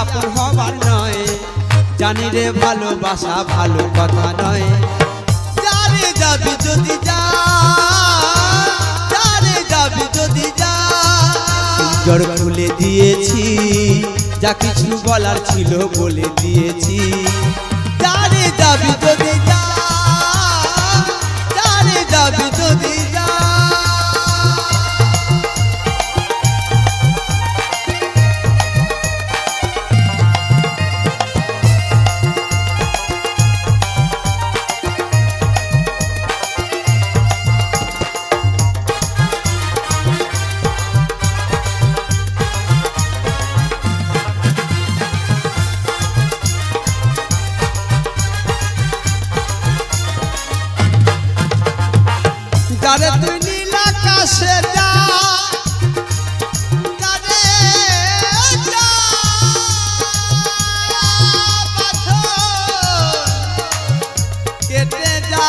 আপন হবার নয়, জানি রে ভালোবাসা ভালো কথা নয়। যারে যাবি যদি যা, যারে যাবি যদি যা, পিঞ্জর খুলে দিয়েছি, যা কিছু বলার ছিল বলে দিয়েছি। যারে যাবি যদি যা, যারে যাবি যদি যা। যারে তুই নীল আকাশে যা, যারে যা পাথর কেটে যা,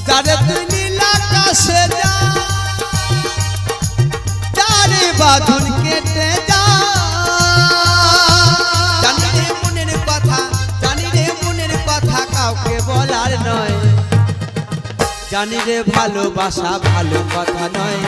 যারে তুই নীল আকাশে যা, যারে বাঁধন কেটে যা। জানি রে মনের কথা, জানি রে মনের কথা কাউকে বলার নয়, জানি রে ভালোবাসা ভালো কথা নয়।